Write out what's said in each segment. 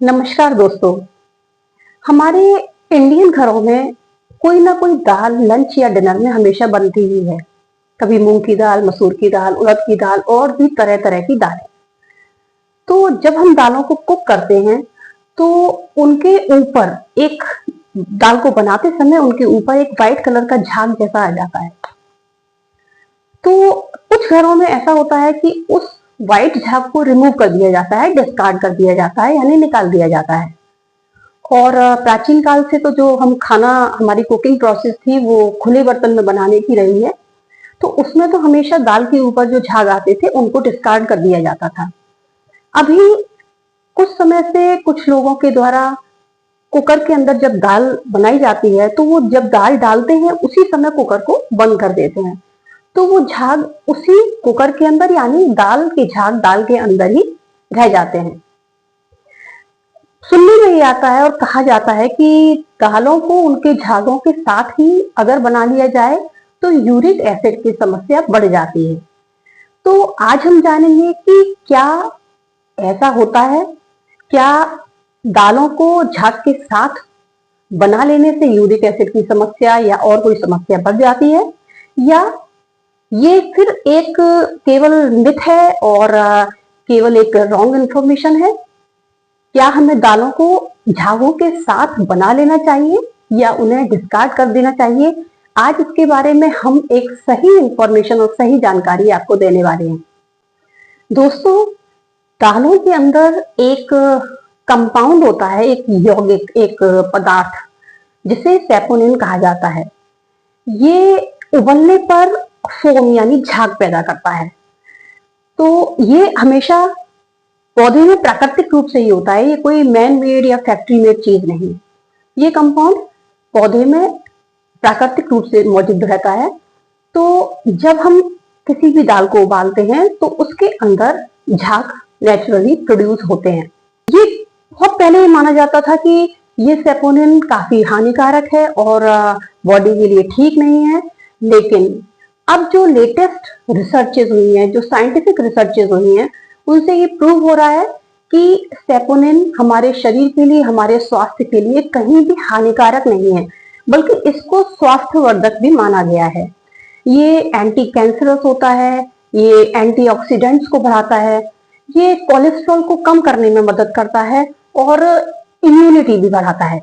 नमस्कार दोस्तों। हमारे इंडियन घरों में कोई ना कोई दाल लंच या डिनर में हमेशा बनती ही है। कभी मूंग की दाल, मसूर की दाल, उड़द की दाल और भी तरह तरह की दालें। तो जब हम दालों को कुक करते हैं तो उनके ऊपर एक दाल को बनाते समय उनके ऊपर एक वाइट कलर का झाग जैसा आ जाता है। तो कुछ घरों में ऐसा होता है कि उस व्हाइट झाग को रिमूव कर दिया जाता है, डिस्कार्ड कर दिया जाता है, यानी निकाल दिया जाता है। और प्राचीन काल से तो जो हम खाना हमारी कुकिंग प्रोसेस थी वो खुले बर्तन में बनाने की रही है। तो उसमें तो हमेशा दाल के ऊपर जो झाग आते थे उनको डिस्कार्ड कर दिया जाता था। अभी कुछ समय से कुछ लोगों के द्वारा कुकर के अंदर जब दाल बनाई जाती है तो वो जब दाल डालते हैं उसी समय कुकर को बंद कर देते हैं। तो वो झाग उसी कुकर के अंदर, यानी दाल के झाग दाल के अंदर ही रह जाते हैं। सुनने में ये आता है और कहा जाता है कि दालों को उनके झागों के साथ ही अगर बना लिया जाए तो यूरिक एसिड की समस्या बढ़ जाती है। तो आज हम जानेंगे कि क्या ऐसा होता है? क्या दालों को झाग के साथ बना लेने से यूरिक एसिड की समस्या या और कोई समस्या बढ़ जाती है, या ये फिर एक केवल मिथ है और केवल एक रॉन्ग इन्फॉर्मेशन है? क्या हमें दालों को झागों के साथ बना लेना चाहिए या उन्हें डिस्कार्ड कर देना चाहिए? आज इसके बारे में हम एक सही इंफॉर्मेशन और सही जानकारी आपको देने वाले हैं। दोस्तों, दालों के अंदर एक कंपाउंड होता है, एक यौगिक, एक पदार्थ जिसे सेपोनिन कहा जाता है। ये उबलने पर फोम यानी झाग पैदा करता है। तो ये हमेशा पौधे में प्राकृतिक रूप से ही होता है, ये कोई मैन मेड या फैक्ट्री मेड चीज नहीं। ये कंपाउंड पौधे में प्राकृतिक रूप से मौजूद रहता है। तो जब हम किसी भी दाल को उबालते हैं तो उसके अंदर झाग नेचुरली प्रोड्यूस होते हैं। ये बहुत पहले ये माना जाता था कि ये सेपोनिन काफी हानिकारक है और बॉडी के लिए ठीक नहीं है। लेकिन अब जो लेटेस्ट रिसर्चेज हुई हैं, जो साइंटिफिक रिसर्चेज हुई हैं, उनसे ये प्रूव हो रहा है कि सेपोनिन हमारे शरीर के लिए, हमारे स्वास्थ्य के लिए कहीं भी हानिकारक नहीं है, बल्कि इसको स्वास्थ्यवर्धक भी माना गया है। ये एंटी कैंसरस होता है, ये एंटीऑक्सीडेंट्स को बढ़ाता है, ये कोलेस्ट्रॉल को कम करने में मदद करता है और इम्यूनिटी भी बढ़ाता है।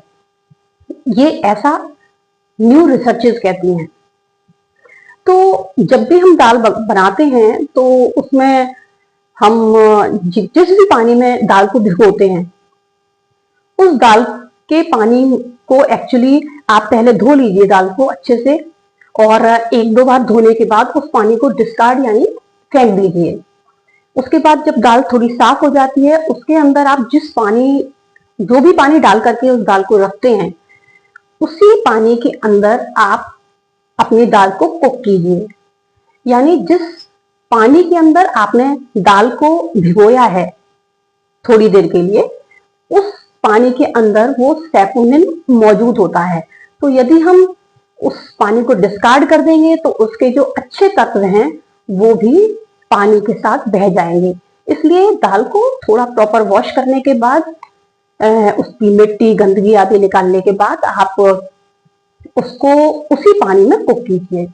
ये ऐसा न्यू रिसर्चेज कहती हैं। तो जब भी हम दाल बनाते हैं तो उसमें हम जिस भी पानी में दाल को भिगोते हैं उस दाल के पानी को एक्चुअली आप पहले धो लीजिए दाल को अच्छे से, और एक दो बार धोने के बाद उस पानी को डिस्कार्ड यानी फेंक दीजिए। उसके बाद जब दाल थोड़ी साफ हो जाती है उसके अंदर आप जो भी पानी डाल करके उस दाल को रखते हैं उसी पानी के अंदर आप अपनी दाल को कुक कीजिए। यानी जिस पानी के अंदर आपने दाल को भिगोया है थोड़ी देर के लिए, उस पानी के अंदर वो सेपोनिन मौजूद होता है। तो यदि हम उस पानी को डिस्कार्ड कर देंगे तो उसके जो अच्छे तत्व हैं वो भी पानी के साथ बह जाएंगे। इसलिए दाल को थोड़ा प्रॉपर वॉश करने के बाद, उसकी मिट्टी गंदगी आदि निकालने के बाद आप उसको उसी पानी में कुक कीजिए।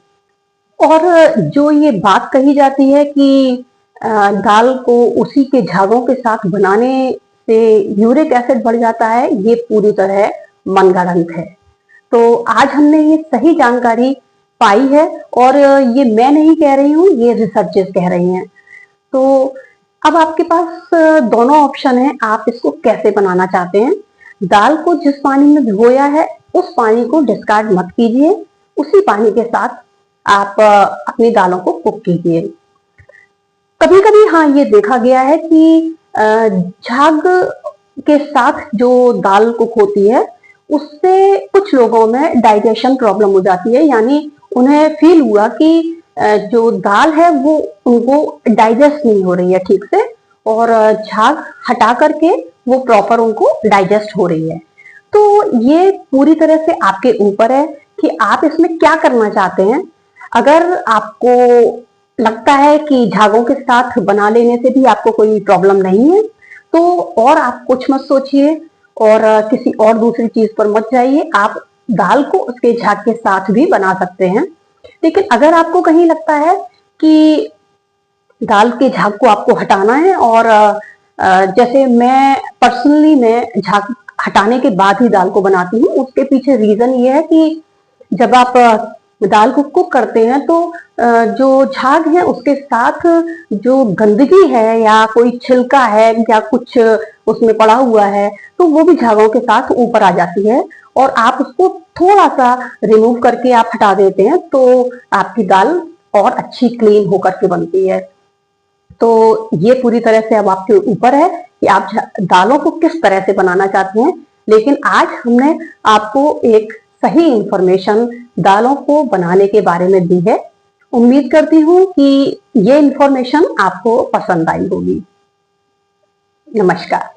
और जो ये बात कही जाती है कि दाल को उसी के झागों के साथ बनाने से यूरिक एसिड बढ़ जाता है, ये पूरी तरह मनगढ़ंत है। तो आज हमने ये सही जानकारी पाई है और ये मैं नहीं कह रही हूँ, ये रिसर्चेस कह रही हैं। तो अब आपके पास दोनों ऑप्शन है, आप इसको कैसे बनाना चाहते हैं। दाल को जिस पानी में भिगोया है उस पानी को डिस्कार्ड मत कीजिए, उसी पानी के साथ आप अपनी दालों को कुक कीजिए। कभी कभी हाँ ये देखा गया है कि झाग के साथ जो दाल कुक होती है उससे कुछ लोगों में डाइजेशन प्रॉब्लम हो जाती है, यानी उन्हें फील हुआ कि जो दाल है वो उनको डाइजेस्ट नहीं हो रही है ठीक से, और झाग हटा करके वो प्रॉपर उनको डाइजेस्ट हो रही है। तो ये पूरी तरह से आपके ऊपर है कि आप इसमें क्या करना चाहते हैं। अगर आपको लगता है कि झागों के साथ बना लेने से भी आपको कोई प्रॉब्लम नहीं है तो और आप कुछ मत सोचिए और किसी और दूसरी चीज पर मत जाइए। आप दाल को उसके झाग के साथ भी बना सकते हैं। लेकिन अगर आपको कहीं लगता है कि दाल के झाग को आपको हटाना है और जैसे मैं झाग हटाने के बाद ही दाल को बनाती हूँ, उसके पीछे रीजन ये है कि जब आप दाल को कुक करते हैं तो जो झाग है उसके साथ जो गंदगी है या कोई छिलका है या कुछ उसमें पड़ा हुआ है तो वो भी झागों के साथ ऊपर आ जाती है और आप उसको थोड़ा सा रिमूव करके आप हटा देते हैं तो आपकी दाल और अच्छी क्लीन होकर के बनती है। तो ये पूरी तरह से अब आपके ऊपर है कि आप दालों को किस तरह से बनाना चाहते हैं। लेकिन आज हमने आपको एक सही इंफॉर्मेशन दालों को बनाने के बारे में दी है। उम्मीद करती हूँ कि ये इंफॉर्मेशन आपको पसंद आई होगी। नमस्कार।